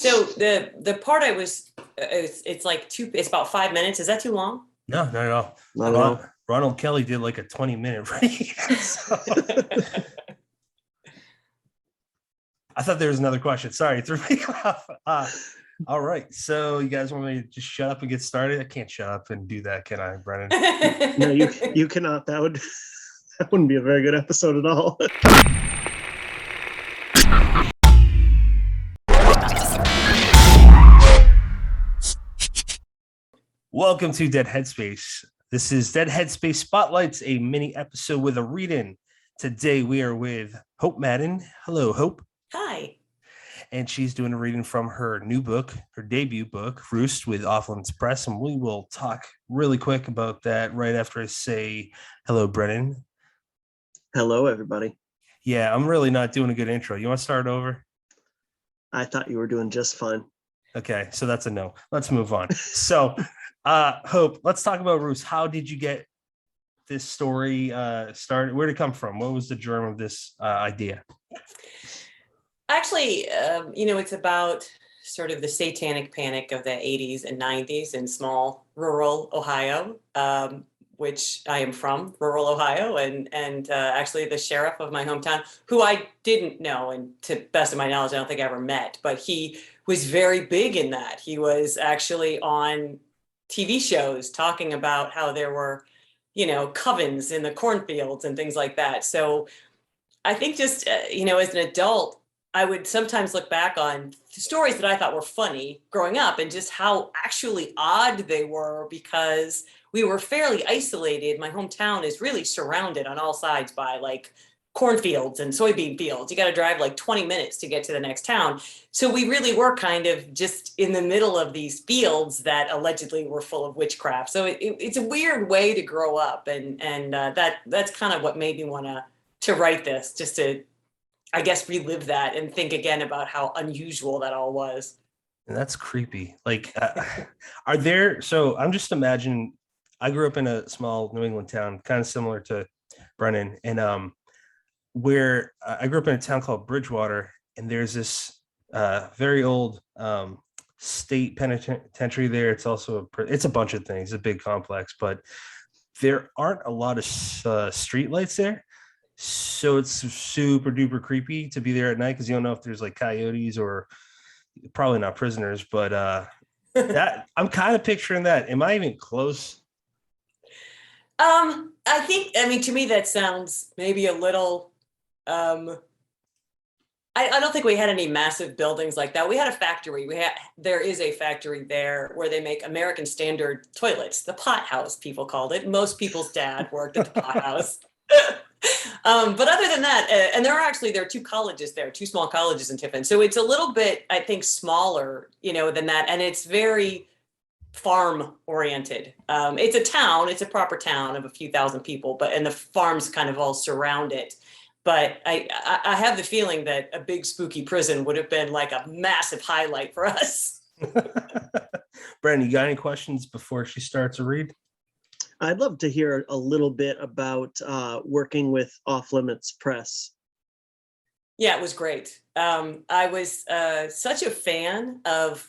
So the part it's like it's about 5 minutes. Is that too long? No, not at all. Not at all. Ronald Kelly did like a 20-minute read. So. I thought there was another question. Sorry, it threw me off. All right. So you guys want me to just shut up and get started? I can't shut up and do that, can I, Brennan? No, you cannot. That wouldn't be a very good episode at all. Welcome to Dead Headspace. This is Dead Headspace Spotlights, a mini episode with a read-in. Today we are with Hope Madden. Hello, Hope. Hi. And she's doing a reading from her new book, her debut book, Roost, with Offlimits Press. And we will talk really quick about that right after I say hello, Brennan. Hello, everybody. Yeah, I'm really not doing a good intro. You want to start over? I thought you were doing just fine. Okay, so that's a no. Let's move on. So, Hope, let's talk about Roost. How did you get this story started? Where did it come from? What was the germ of this idea? Actually, it's about sort of the satanic panic of the 80s and 90s in small rural Ohio, which I am from, rural Ohio, and actually the sheriff of my hometown, who I didn't know, and to the best of my knowledge, I don't think I ever met, but he was very big in that. He was actually on TV shows talking about how there were, covens in the cornfields and things like that. So I think just, as an adult, I would sometimes look back on stories that I thought were funny growing up and just how actually odd they were because we were fairly isolated. My hometown is really surrounded on all sides by like cornfields and soybean fields. You got to drive like 20 minutes to get to the next town. So we really were kind of just in the middle of these fields that allegedly were full of witchcraft. So it's a weird way to grow up. And that's kind of what made me want to write this, just to, I guess, relive that and think again about how unusual that all was. And that's creepy. Like, so I'm just imagining, I grew up in a small New England town, kind of similar to Brennan, and where I grew up in a town called Bridgewater, and there's this very old state penitentiary there. It's also it's a bunch of things, a big complex, but there aren't a lot of street lights there. So it's super duper creepy to be there at night because you don't know if there's like coyotes or probably not prisoners, but that I'm kind of picturing that. Am I even close? I mean, to me, that sounds maybe a little, I don't think we had any massive buildings like that. We had a factory. There is a factory there where they make American Standard toilets, the pot house, people called it. Most people's dad worked at the pot house. But other than that, and there are two colleges there, two small colleges in Tiffin. So it's a little bit, I think, smaller, than that. And it's very farm oriented. It's a town, it's a proper town of a few thousand people, and the farms kind of all surround it. But I have the feeling that a big spooky prison would have been like a massive highlight for us. Brandon, you got any questions before she starts to read? I'd love to hear a little bit about working with Offlimits Press. Yeah, it was great. I was such a fan of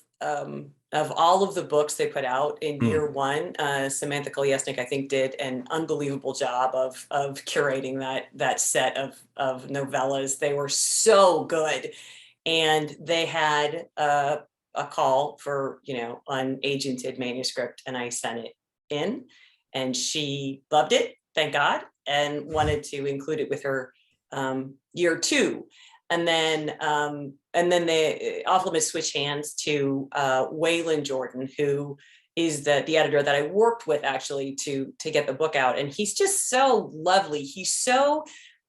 all of the books they put out in year one. Samantha Koliesnik, I think, did an unbelievable job of curating that set of novellas. They were so good, and they had a call for unagented manuscript, and I sent it in. And she loved it, thank God, and wanted to include it with her year two. And then the Offlimits switched hands to Wayland Jordan, who is the editor that I worked with actually to get the book out. And he's just so lovely. He's so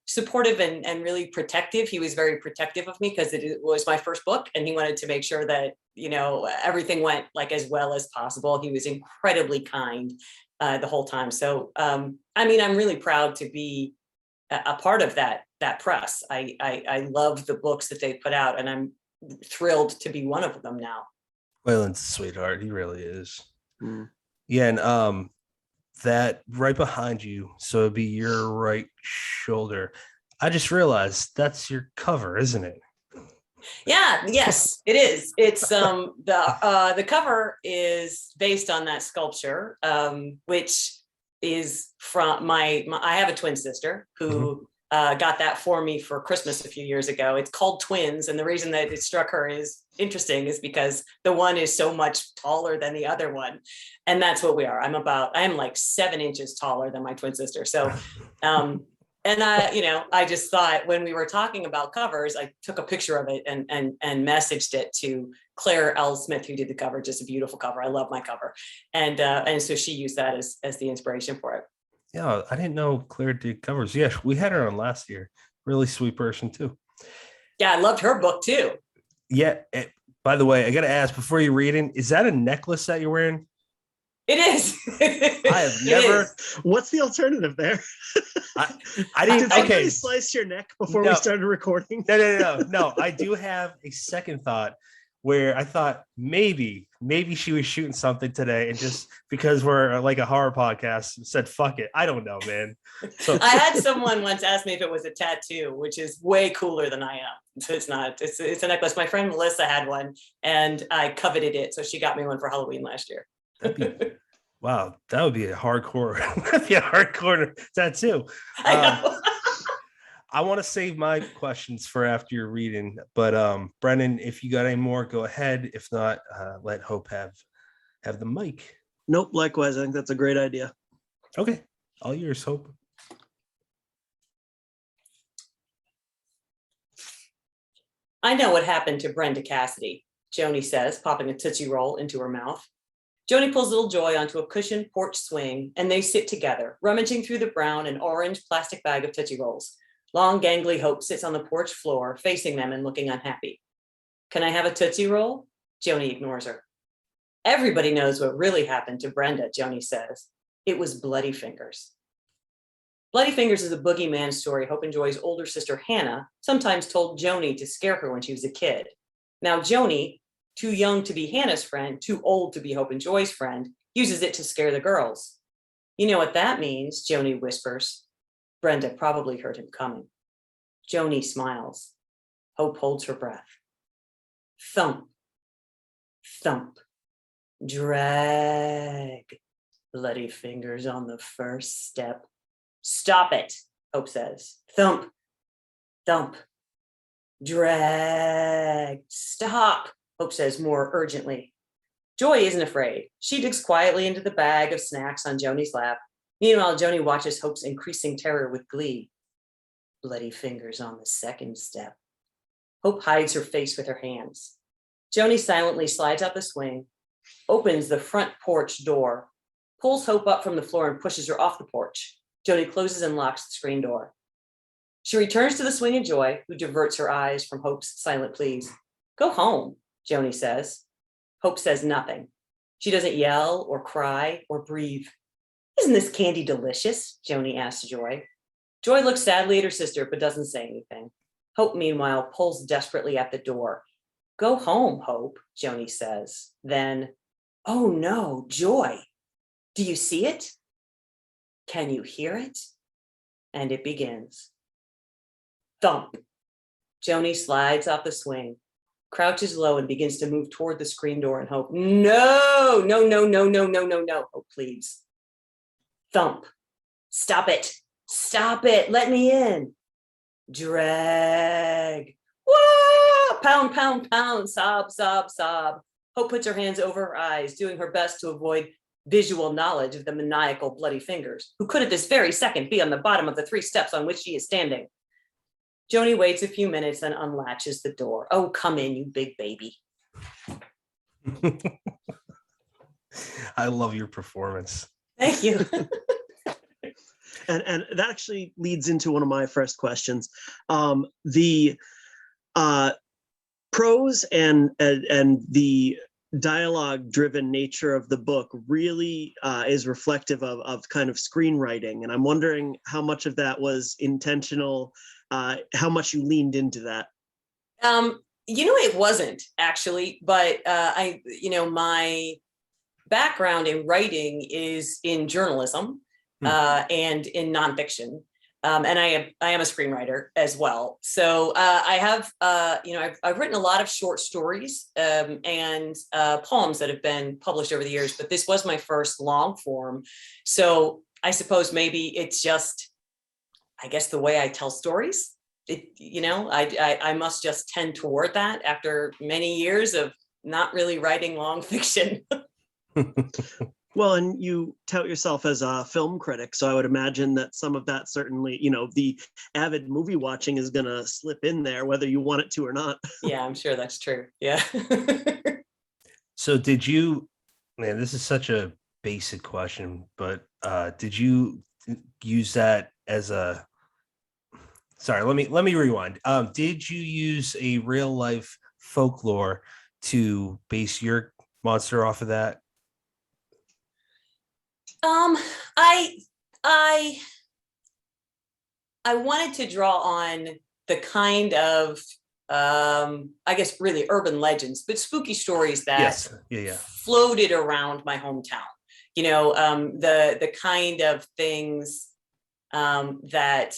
supportive and really protective. He was very protective of me because it was my first book, and he wanted to make sure that everything went like as well as possible. He was incredibly kind the whole time. So, I'm really proud to be a part of that press. I love the books that they put out, and I'm thrilled to be one of them now. Wayland's a sweetheart. He really is. Yeah. And that right behind you, so it'd be your right shoulder. I just realized that's your cover, isn't it? Yes, it is. It's the cover is based on that sculpture, which is from I have a twin sister who got that for me for Christmas a few years ago. It's called Twins, and the reason that it struck her is interesting is because the one is so much taller than the other one, and that's what we are. I'm like 7 inches taller than my twin sister. So and I just thought when we were talking about covers, I took a picture of it and messaged it to Claire L. Smith, who did the cover. Just a beautiful cover. I love my cover. And so she used that as the inspiration for it. Yeah, I didn't know Claire did covers. Yeah, we had her on last year. Really sweet person too. Yeah, I loved her book too. Yeah. By the way, I got to ask before you read it, is that a necklace that you're wearing? It is. I have never. What's the alternative there? I didn't. Did somebody Okay. slice your neck before we started recording? No. I do have a second thought where I thought maybe she was shooting something today, and just because we're like a horror podcast, said fuck it. I don't know, man. So I had someone once ask me if it was a tattoo, which is way cooler than I am. So it's not. It's a necklace. My friend Melissa had one, and I coveted it, so she got me one for Halloween last year. Wow, that would be a hardcore tattoo. I want to save my questions for after you're reading, but Brennan, if you got any more, go ahead. If not, let Hope have the mic. Nope, likewise. I think that's a great idea. Okay, all yours, Hope. I know what happened to Brenda Cassidy, Joni says, popping a Tootsie Roll into her mouth. Joni pulls little Joy onto a cushioned porch swing, and they sit together, rummaging through the brown and orange plastic bag of Tootsie Rolls. Long, gangly Hope sits on the porch floor, facing them and looking unhappy. Can I have a Tootsie Roll? Joni ignores her. Everybody knows what really happened to Brenda, Joni says. It was Bloody Fingers. Bloody Fingers is a boogeyman story Hope and Joy's older sister, Hannah, sometimes told Joni to scare her when she was a kid. Now, Joni, too young to be Hannah's friend, too old to be Hope and Joy's friend, uses it to scare the girls. You know what that means, Joni whispers. Brenda probably heard him coming. Joni smiles. Hope holds her breath. Thump, thump, drag. Bloody Fingers on the first step. Stop it, Hope says. Thump, thump, drag. Stop, Hope says more urgently. Joy isn't afraid. She digs quietly into the bag of snacks on Joni's lap. Meanwhile, Joni watches Hope's increasing terror with glee. Bloody Fingers on the second step. Hope hides her face with her hands. Joni silently slides out the swing, opens the front porch door, pulls Hope up from the floor and pushes her off the porch. Joni closes and locks the screen door. She returns to the swing of Joy, who diverts her eyes from Hope's silent pleas. Go home, Joni says. Hope says nothing. She doesn't yell or cry or breathe. Isn't this candy delicious? Joni asks Joy. Joy looks sadly at her sister, but doesn't say anything. Hope, meanwhile, pulls desperately at the door. Go home, Hope, Joni says. Then, oh no, Joy. Do you see it? Can you hear it? And it begins. Thump. Joni slides off the swing, crouches low and begins to move toward the screen door and Hope. No, no, no, no, no, no, no, no, Hope pleads. Thump. Stop it. Stop it. Let me in. Drag. Whoa! Pound, pound, pound. Sob, sob, sob. Hope puts her hands over her eyes, doing her best to avoid visual knowledge of the maniacal Bloody Fingers, who could at this very second be on the bottom of the 3 steps on which she is standing. Joni waits a few minutes and unlatches the door. Oh, come in, you big baby. I love your performance. Thank you. And that actually leads into one of my first questions. The prose and the dialogue-driven nature of the book really is reflective of kind of screenwriting, and I'm wondering how much of that was intentional, how much you leaned into that. It wasn't actually, but my background in writing is in journalism and in nonfiction. And I am a screenwriter as well. So I have, I've written a lot of short stories and poems that have been published over the years, but this was my first long form. So I suppose maybe it's just, I guess, the way I tell stories. I must just tend toward that after many years of not really writing long fiction. Well, and you tout yourself as a film critic, so I would imagine that some of that certainly, the avid movie watching is going to slip in there, whether you want it to or not. Yeah, I'm sure that's true. Yeah. So did you, man, this is such a basic question, but did you use that as a, sorry, let me rewind. Did you use a real life folklore to base your monster off of that? I wanted to draw on the kind of I guess really urban legends, but spooky stories that Yes. Yeah. floated around my hometown. The kind of things that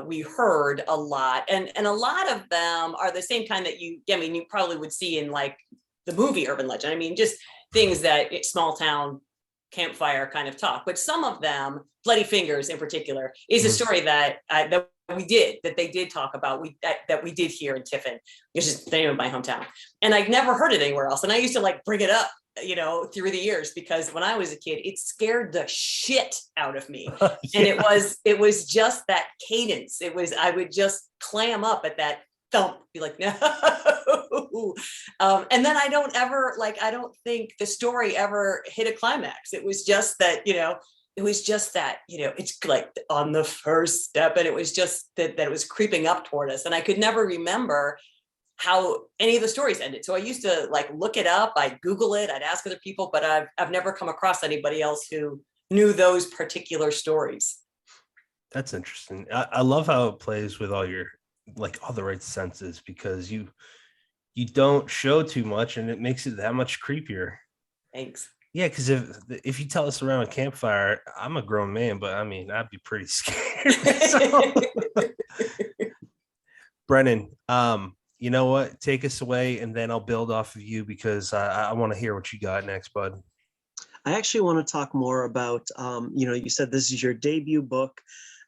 we heard a lot, and a lot of them are the same kind that you probably would see in like the movie urban legend. I mean, just things that small town campfire kind of talk, but some of them, Bloody Fingers in particular, is a story that they did talk about, that we did here in Tiffin, which is the name of my hometown, and I'd never heard it anywhere else. And I used to like bring it up, through the years, because when I was a kid, it scared the shit out of me. Yeah. And it was just that cadence. I would just clam up at that thump, be like, no. And then I don't think the story ever hit a climax. It was just that, it's like on the first step, and it was just that it was creeping up toward us. And I could never remember how any of the stories ended. So I used to like look it up, I'd Google it, I'd ask other people, but I've never come across anybody else who knew those particular stories. That's interesting. I love how it plays with all your, like, all the right senses, because you don't show too much, and it makes it that much creepier. Thanks. Yeah, because if you tell us around a campfire, I'm a grown man, but I mean, I'd be pretty scared. So. Brennan, you know what? Take us away, and then I'll build off of you, because I want to hear what you got next, bud. I actually want to talk more about, you said this is your debut book,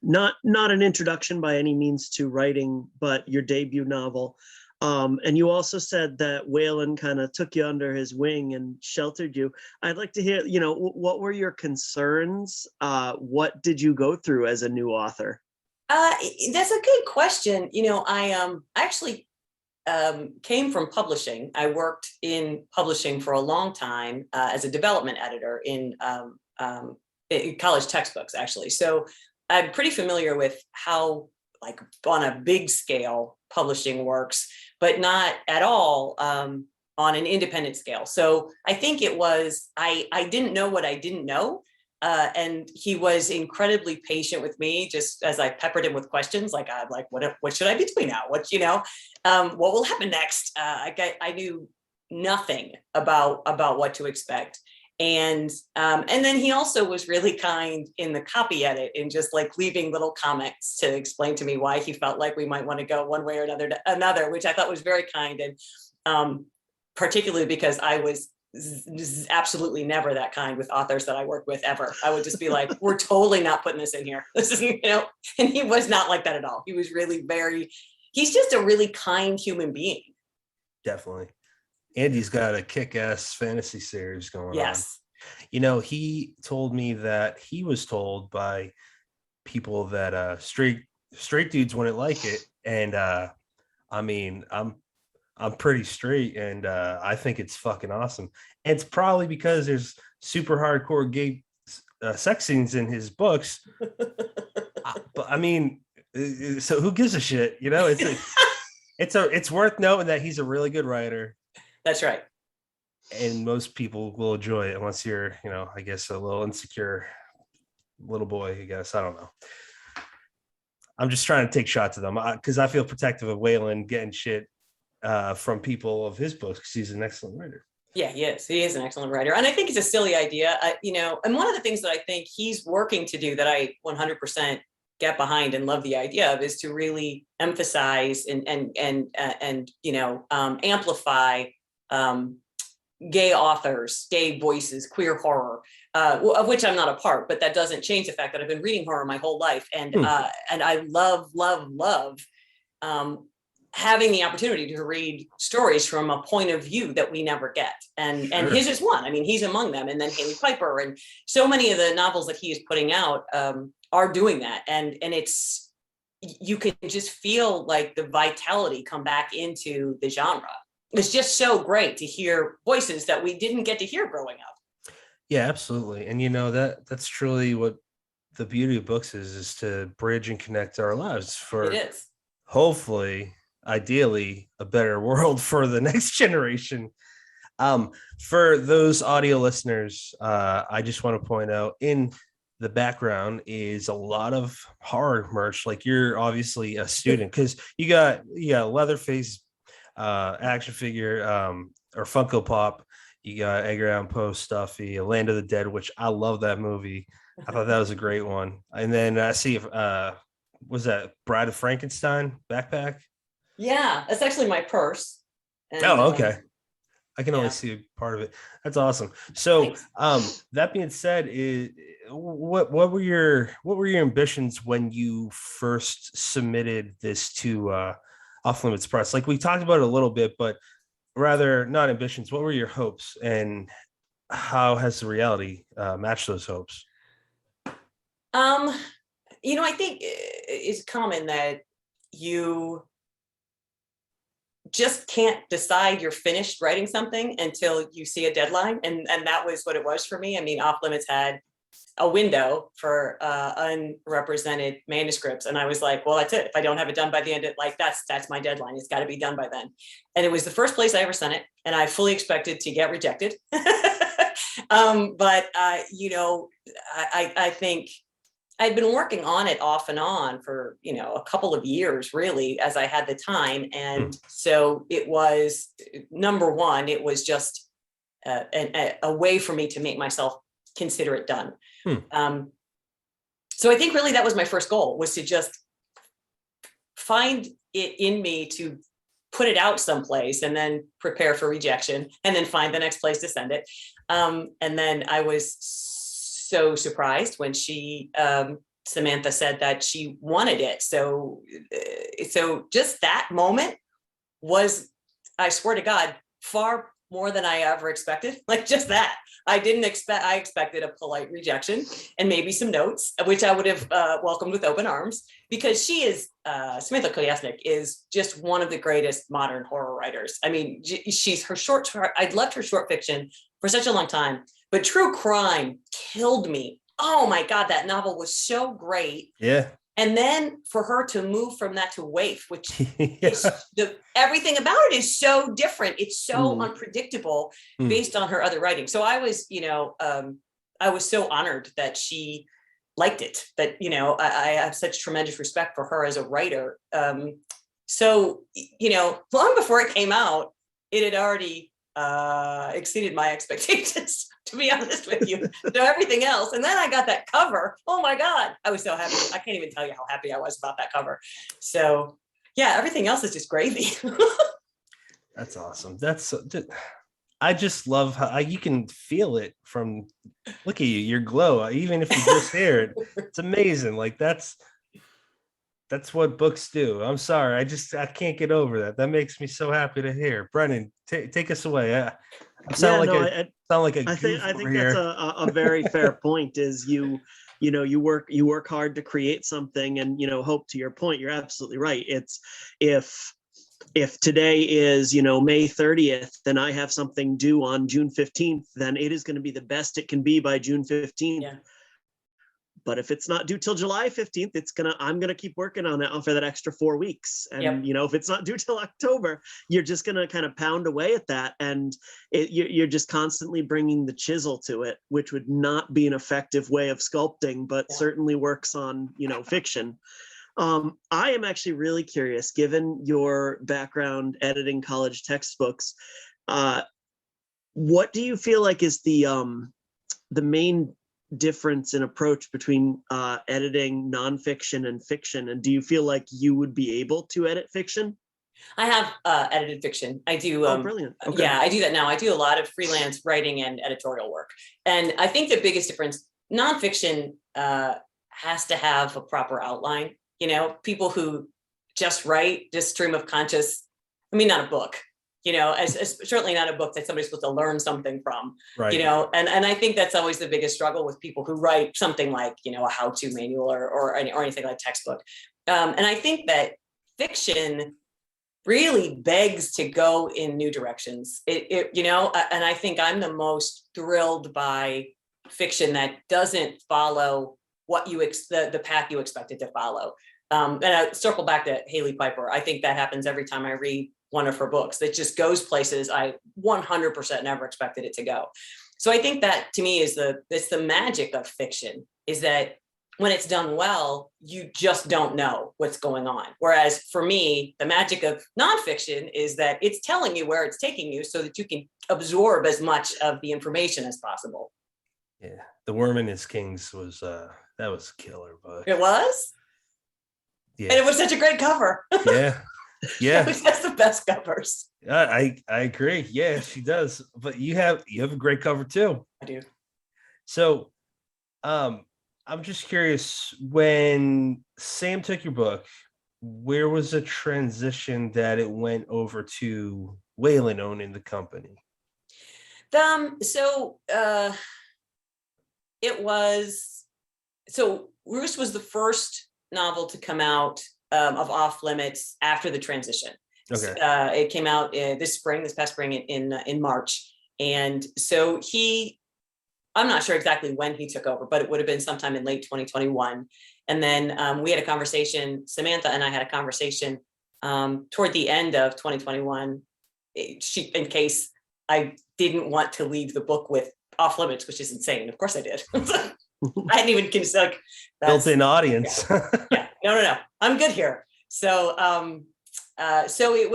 not an introduction by any means to writing, but your debut novel. And you also said that Whalen kind of took you under his wing and sheltered you. I'd like to hear, what were your concerns? What did you go through as a new author? That's a good question. I actually came from publishing. I worked in publishing for a long time as a development editor in college textbooks, actually. So I'm pretty familiar with how, like, on a big scale, publishing works, but not at all on an independent scale. So I think it was, I didn't know what I didn't know. And he was incredibly patient with me, just as I peppered him with questions, like, what should I be doing now? What will happen next? I knew nothing about what to expect. And then he also was really kind in the copy edit, and just like leaving little comments to explain to me why he felt like we might want to go one way or another, which I thought was very kind. And particularly because I was absolutely never that kind with authors that I work with ever. I would just be like, we're totally not putting this in here. This is, and he was not like that at all. He was really he's just a really kind human being. Definitely. Andy's got a kick-ass fantasy series going on. Yes. He told me that he was told by people that straight dudes wouldn't like it. And I mean, I'm pretty straight, and I think it's fucking awesome. And it's probably because there's super hardcore gay sex scenes in his books. But I mean, so who gives a shit? It's worth noting that he's a really good writer. That's right. And most people will enjoy it, unless you're, I guess, a little insecure little boy, I guess. I don't know. I'm just trying to take shots at them because I feel protective of Wayland getting shit from people of his books, because he's an excellent writer. Yeah, he is. He is an excellent writer. And I think it's a silly idea, and one of the things that I think he's working to do that I 100% get behind and love the idea of is to really emphasize and amplify gay authors, gay voices, queer horror, of which I'm not a part, but that doesn't change the fact that I've been reading horror my whole life. And I love having the opportunity to read stories from a point of view that we never get. And his is one. I mean, he's among them. And then Haley Piper and so many of the novels that he is putting out are doing that. And it's, you can just feel like the vitality come back into the genre. It's just so great to hear voices that we didn't get to hear growing up. Yeah, absolutely. And that's truly what the beauty of books is to bridge and connect our lives for, it is, hopefully, ideally, a better world for the next generation. For those audio listeners, I just want to point out in the background is a lot of horror merch. Like, you're obviously a student because you got Leatherface action figure or Funko Pop. You got Edgar Allan Poe stuffy, Land of the Dead, which I love that movie. I thought that was a great one. And then I see if was that Bride of Frankenstein backpack? Yeah, that's actually my purse. And, okay. I can only see a part of it. That's awesome. So that being said, what were your ambitions when you first submitted this to Offlimits Press? Like, we talked about it a little bit, but rather not ambitions. What were your hopes, and how has the reality matched those hopes? I think it's common that you just can't decide you're finished writing something until you see a deadline. And that was what it was for me. I mean, Offlimits had a window for unrepresented manuscripts. And I was like, well, that's it. If I don't have it done by the end of that's my deadline. It's got to be done by then. And it was the first place I ever sent it. And I fully expected to get rejected. But I think I'd been working on it off and on for, a couple of years, really, as I had the time. And so it was, number one, it was just a way for me to make myself consider it done. So I think really that was my first goal, was to just find it in me to put it out someplace and then prepare for rejection and then find the next place to send it. And then I was so surprised when Samantha said that she wanted it. So just that moment was, I swear to God, far more than I ever expected. Like, just that. I expected a polite rejection and maybe some notes, which I would have welcomed with open arms, because she is, Samantha Kolyasnik is just one of the greatest modern horror writers. I mean, I'd loved her short fiction for such a long time, but true crime killed me. Oh my God, that novel was so great. Yeah. And then for her to move from that to Waif, which is everything about it is so different. It's so unpredictable based on her other writing. So I was, I was so honored that she liked it, that, I have such tremendous respect for her as a writer. So, long before it came out, it had already exceeded my expectations, to be honest with you. So everything else, and then I got that cover. Oh my God, I was so happy. I can't even tell you how happy I was about that cover. So yeah, everything else is just gravy. That's awesome. I just love how you can feel it from, look at you, your glow, even if you just hear it. It's amazing. Like, that's what books do. I'm sorry. I can't get over that. That makes me so happy to hear. Brennan, take us away. I think that's a very fair point. Is you work hard to create something, and hope. To your point, you're absolutely right. It's if today is May 30th, and I have something due on June 15th, then it is going to be the best it can be by June 15th. Yeah. But if it's not due till July 15th, I'm gonna keep working on it for that extra 4 weeks. And if it's not due till October, you're just gonna kind of pound away at that, and you're just constantly bringing the chisel to it, which would not be an effective way of sculpting, but certainly works on fiction. I am actually really curious, given your background editing college textbooks, what do you feel like is the main difference in approach between editing nonfiction and fiction? And do you feel like you would be able to edit fiction? I have edited fiction. I do. Oh, brilliant. Okay. Yeah, I do that now. I do a lot of freelance writing and editorial work. And I think the biggest difference, nonfiction has to have a proper outline. You know, people who just write, just stream of conscious, I mean, not a book, you know, as certainly not a book that somebody's supposed to learn something from, Right. you know, and I think that's always the biggest struggle with people who write something like, you know, a how-to manual or anything like textbook. And I think that fiction really begs to go in new directions. You know, and I think I'm the most thrilled by fiction that doesn't follow what you the path you expect it to follow. And I circle back to Haley Piper. I think that happens every time I read one of her books. That just goes places I 100% never expected it to go. So I think that to me is it's the magic of fiction, is that when it's done well, you just don't know what's going on. Whereas for me, the magic of nonfiction is that it's telling you where it's taking you so that you can absorb as much of the information as possible. Yeah. The Worm and His Kings was that was a killer book. It was? Yeah. And it was such a great cover. Yeah. Yeah. It was just the best covers. I agree. Yeah, she does. But you have a great cover too. I do. So I'm just curious, when Sam took your book, where was the transition that it went over to Whalen owning the company? Roost was the first novel to come out of Offlimits after the transition. Okay. It came out this past spring in March. And so I'm not sure exactly when he took over, but it would have been sometime in late 2021. And then we had a conversation, Samantha and I had a conversation toward the end of 2021, in case I didn't want to leave the book with Offlimits, which is insane. Of course I did. I hadn't even considered built-in audience. Yeah. No. I'm good here. So it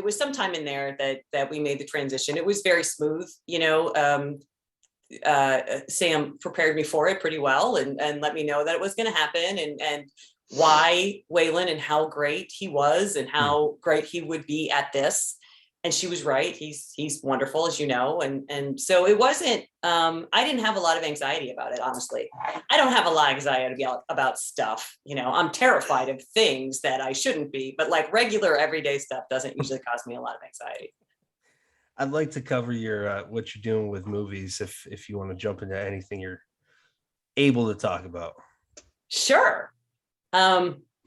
was sometime in there that we made the transition. It was very smooth, you know. Sam prepared me for it pretty well and let me know that it was going to happen and why Wayland and how great he was and how great he would be at this. And she was right. He's wonderful, as you know. And so it wasn't, I didn't have a lot of anxiety about it, honestly. I don't have a lot of anxiety about stuff. You know, I'm terrified of things that I shouldn't be, but like regular everyday stuff doesn't usually cause me a lot of anxiety. I'd like to cover your what you're doing with movies if you want to jump into anything you're able to talk about. Sure.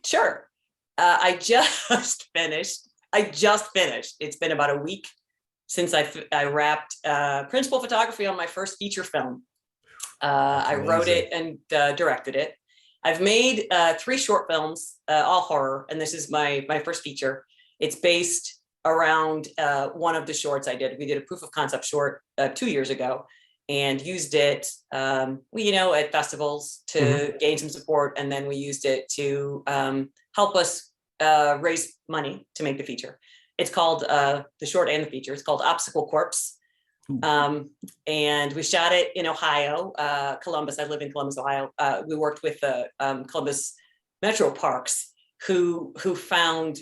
Sure. I just finished. It's been about a week since I wrapped principal photography on my first feature film. I wrote it and directed it. I've made 3 short films, all horror, and this is my first feature. It's based around one of the shorts I did. We did a proof of concept short 2 years ago and used it, at festivals to gain some support. And then we used it to help us raise money to make the feature. It's called the short and the feature. It's called Obstacle Corpse. And we shot it in Ohio, Columbus. I live in Columbus, Ohio. We worked with the Columbus Metro Parks, who found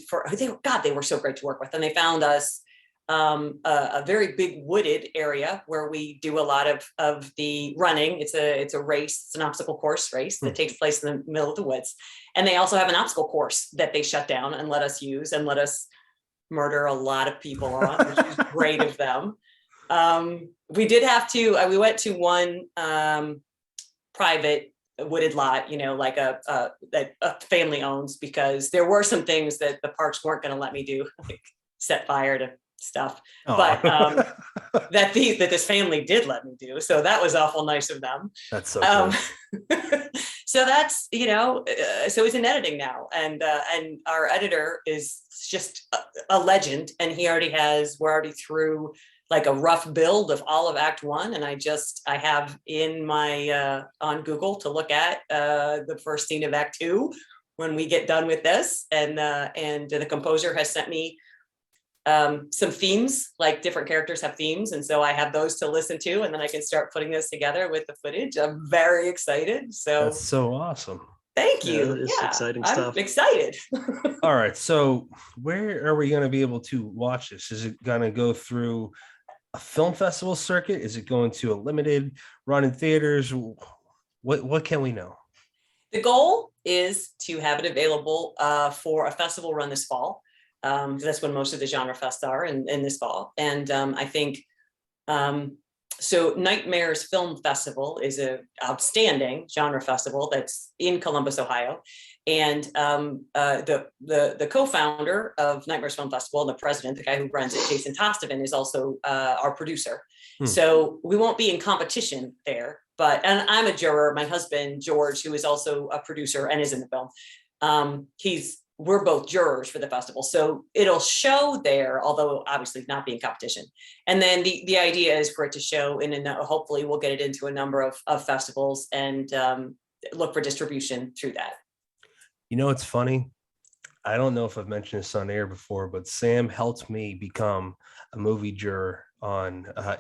they were so great to work with, and they found us a very big wooded area where we do a lot of the running. It's a race. It's an obstacle course race that takes place in the middle of the woods, and they also have an obstacle course that they shut down and let us use and let us murder a lot of people on, which is great of them. We did have to. We went to one private wooded lot, like that a family owns, because there were some things that the parks weren't going to let me do, like set fire to stuff. But that this family did let me do, so that was awful nice of them. That's so cool. So that's so he's in editing now, and our editor is just a legend, and we're already through like a rough build of all of Act 1, and I have in my on Google to look at the first scene of Act 2 when we get done with this, and the composer has sent me some themes, like different characters have themes. And so I have those to listen to, and then I can start putting this together with the footage. I'm very excited. So That's so awesome. thank Yeah, you. it's exciting I'm stuff. excited. All right. So where are we going to be able to watch this? Is it going to go through a film festival circuit? Is it going to a limited run in theaters? What can we know? The goal is to have it available for a festival run this fall. That's when most of the genre fests are in this fall. And I think, so Nightmares Film Festival is an outstanding genre festival that's in Columbus, Ohio. And the co-founder of Nightmares Film Festival, and the president, the guy who runs it, Jason Tostovan, is also our producer. So we won't be in competition there, and I'm a juror. My husband, George, who is also a producer and is in the film, we're both jurors for the festival. So it'll show there, although obviously not being competition. And then the idea is for it to show hopefully we'll get it into a number of festivals and look for distribution through that. You know, it's funny. I don't know if I've mentioned this on air before, but Sam helped me become a movie juror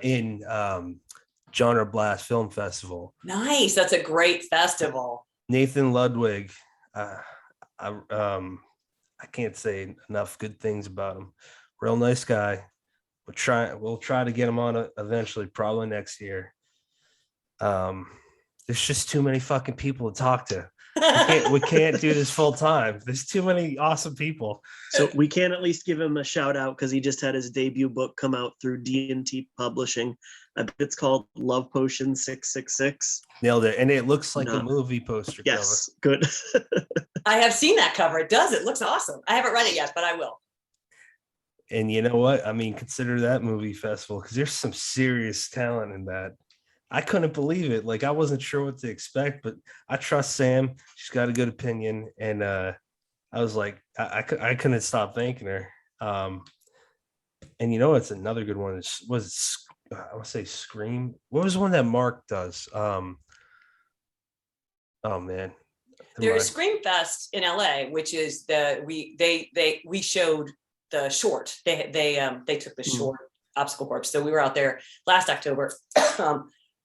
in Genre Blast Film Festival. Nice. That's a great festival. Nathan Ludwig. I can't say enough good things about him. Real nice guy. We'll try to get him on eventually, probably next year. There's just too many fucking people to talk to. We can't do this full time. There's too many awesome people. So we can at least give him a shout out because he just had his debut book come out through D&T Publishing. I think it's called Love Potion 666. Nailed it. And it looks like a movie poster yes, cover. Good. I have seen that cover. It does. It looks awesome. I haven't read it yet, but I will. And you know what? I mean, consider that movie festival because there's some serious talent in that. I couldn't believe it. Like, I wasn't sure what to expect, but I trust Sam. She's got a good opinion. And I was like, I couldn't stop thanking her. And you know, it's another good one. I want to say Scream. What was the one that Mark does? Oh man. There's Scream Fest in LA, which is we showed the short. They took the short obstacle course. So we were out there last October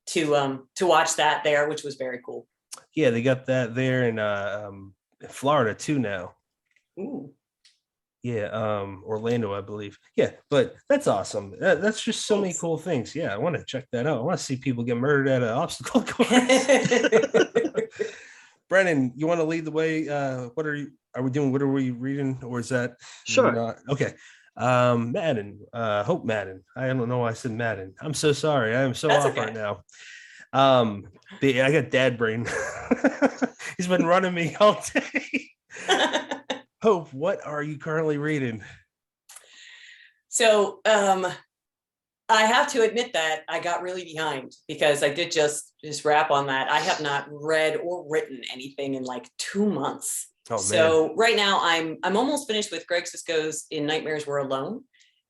to watch that there, which was very cool. Yeah, they got that there in Florida too now. Ooh. Yeah, Orlando, I believe. Yeah, but that's awesome. That's just so many cool things. Yeah, I want to check that out. I want to see people get murdered at an obstacle course. Brennan, you want to lead the way? Are we doing? What are we reading? Or is that sure? Not? Okay. Madden. Hope Madden. I don't know why I said Madden. I'm so sorry. I am so off right now. I got dad brain. He's been running me all day. Hope, what are you currently reading? So I have to admit that I got really behind because I did just wrap on that. I have not read or written anything in like 2 months. Oh, so right now I'm almost finished with Greg Sisko's In Nightmares We're Alone.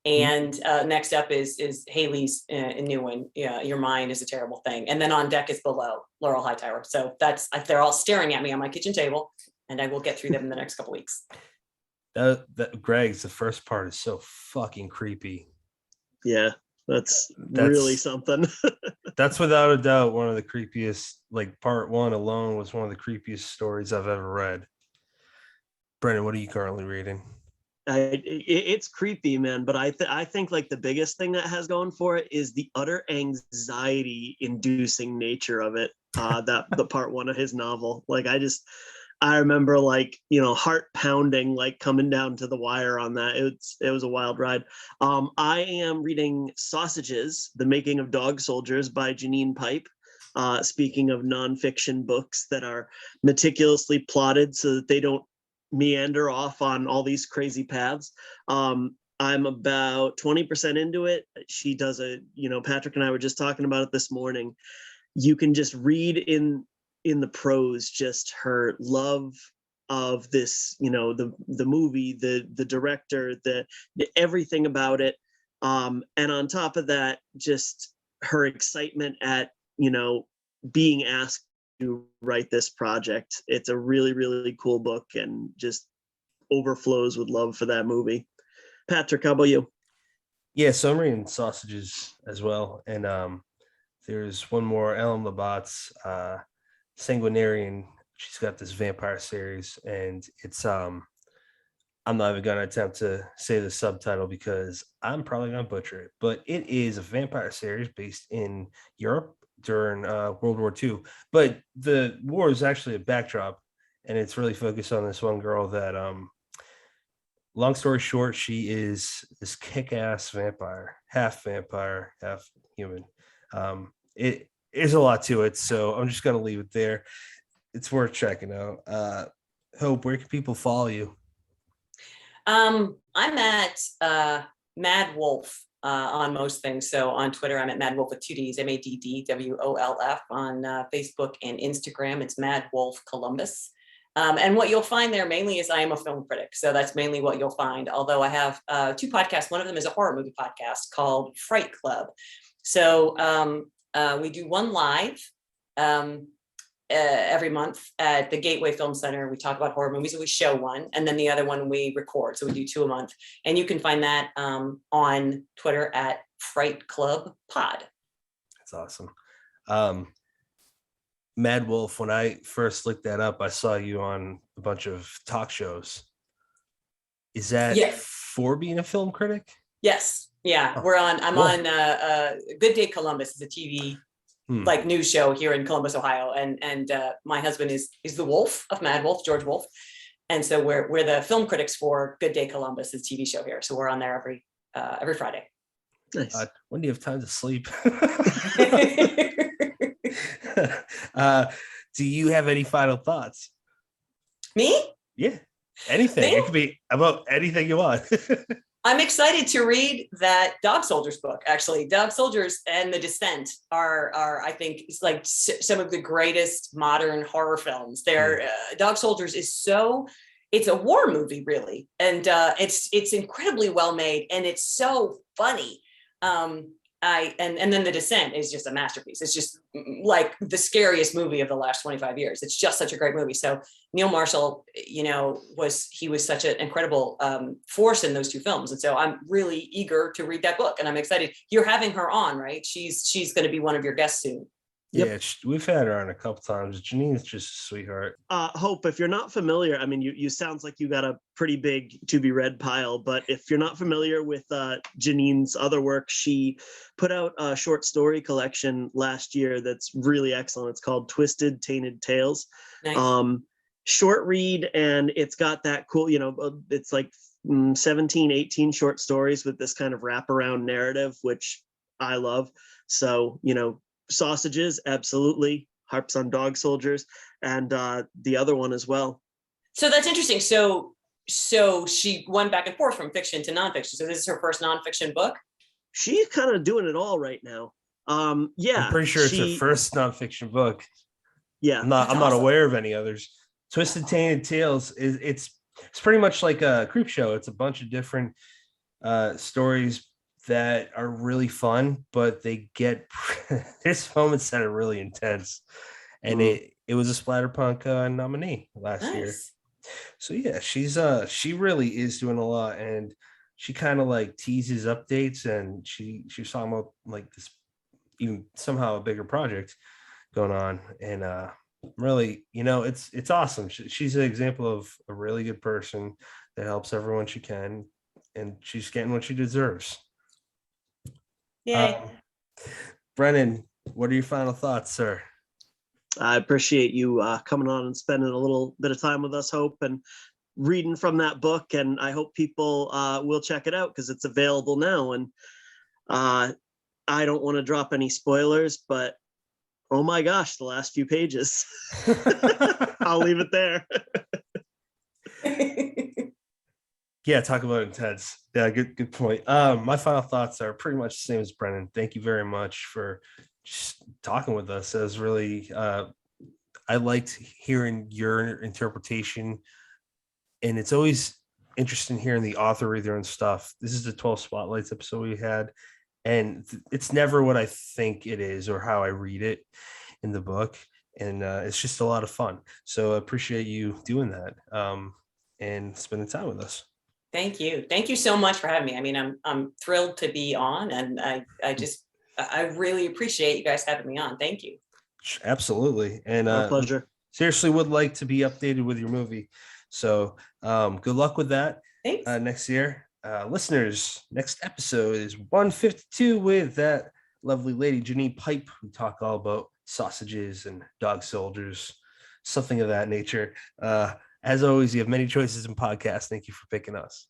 And next up is Haley's new one. Yeah, Your Mind is a Terrible Thing. And then on deck is Below, Laurel Hightower. So they're all staring at me on my kitchen table, and I will get through them in the next couple weeks. Greg's, the first part is so fucking creepy. Yeah, that's really something. That's without a doubt one of the creepiest, like part one alone was one of the creepiest stories I've ever read. Brennan, what are you currently reading? It's creepy, man, but I think like the biggest thing that has going for it is the utter anxiety inducing nature of it. The part one of his novel. Like I remember like, heart pounding, like coming down to the wire on that. It was a wild ride. I am reading Sausages, The Making of Dog Soldiers by Janine Pipe. Speaking of nonfiction books that are meticulously plotted so that they don't meander off on all these crazy paths. I'm about 20% into it. She does Patrick and I were just talking about it this morning. You can just read in the prose just her love of this, the movie, the director, the everything about it. And on top of that, just her excitement at, being asked to write this project. It's a really, really cool book and just overflows with love for that movie. Patrick, how about you? Yeah, so I'm reading Sausages as well. And there's one more, Ellen Labat's Sanguinarian. She's got this vampire series, and it's I'm not even gonna attempt to say the subtitle because I'm probably gonna butcher it, but it is a vampire series based in Europe during World War II. But the war is actually a backdrop, and it's really focused on this one girl that long story short, she is this kick-ass vampire, half human. It is a lot to it, so I'm just gonna leave it there. It's worth checking out. Hope, where can people follow you? I'm at Mad Wolf on most things. So on Twitter, I'm at Mad Wolf with two D's, MADDWOLF. On Facebook and Instagram, it's Mad Wolf Columbus. And what you'll find there mainly is I am a film critic. So that's mainly what you'll find. Although I have two podcasts. One of them is a horror movie podcast called Fright Club. So we do one live every month at the Gateway Film Center. We talk about horror movies and we show one, and then the other one we record. So we do two a month, and you can find that on Twitter at Fright Club Pod. That's awesome. Mad Wolf, when I first looked that up, I saw you on a bunch of talk shows. Is that for being a film critic? Yes. Yeah. Oh, I'm cool. on Good Day Columbus. Is a TV like news show here in Columbus, Ohio. And my husband is the Wolf of Mad Wolf, George Wolf. And so we're the film critics for Good Day Columbus, the TV show here. So we're on there every Friday. Nice. When do you have time to sleep? Do you have any final thoughts? Me? Yeah. Anything. It could be about anything you want. I'm excited to read that Dog Soldiers book. Actually, Dog Soldiers and The Descent are I think, it's like some of the greatest modern horror films. Dog Soldiers is it's a war movie really, and it's incredibly well made, and it's so funny. And then The Descent is just a masterpiece. It's just like the scariest movie of the last 25 years. It's just such a great movie. So Neil Marshall, was such an incredible force in those two films. And so I'm really eager to read that book, and I'm excited. You're having her on, right? She's going to be one of your guests soon. Yep. Yeah, we've had her on a couple times. Janine's just a sweetheart. Hope, if you're not familiar, I mean, you sounds like you got a pretty big to be read pile, but if you're not familiar with Janine's other work, she put out a short story collection last year that's really excellent. It's called Twisted Tainted Tales. Nice. Short read, and it's got that cool, it's like 17, 18 short stories with this kind of wraparound narrative, which I love. So, Sausages, absolutely, harps on Dog Soldiers, and the other one as well. So that's interesting. So she went back and forth from fiction to nonfiction. So this is her first nonfiction book? She's kind of doing it all right now. Yeah. I'm pretty sure it's her first nonfiction book. Yeah. I'm not aware of any others. Twisted Tainted Tales it's pretty much like a creep show. It's a bunch of different stories that are really fun, but they get there's moments that are really intense, and it was a Splatterpunk nominee last year. So yeah, she really is doing a lot, and she kind of like teases updates, and she was talking about like this even somehow a bigger project going on, and really, it's awesome. She's an example of a really good person that helps everyone she can, and she's getting what she deserves. Yay. Brennan, what are your final thoughts, sir? I appreciate you coming on and spending a little bit of time with us, Hope, and reading from that book. And I hope people will check it out because it's available now. And I don't want to drop any spoilers, but oh my gosh, the last few pages. I'll leave it there. Yeah, talk about intense. Yeah, good point. My final thoughts are pretty much the same as Brennan. Thank you very much for just talking with us. It was really, I liked hearing your interpretation, and it's always interesting hearing the author read their own stuff. This is the 12 Spotlights episode we had, and it's never what I think it is or how I read it in the book, and it's just a lot of fun. So I appreciate you doing that and spending time with us. Thank you. Thank you so much for having me. I mean, I'm thrilled to be on, and I really appreciate you guys having me on. Thank you. Absolutely. And Our pleasure. seriously would like to be updated with your movie. So good luck with that Thanks. next year. Listeners, next episode is 152 with that lovely lady, Janine Pipe. We talk all about sausages and dog soldiers, something of that nature. As always, you have many choices in podcasts. Thank you for picking us.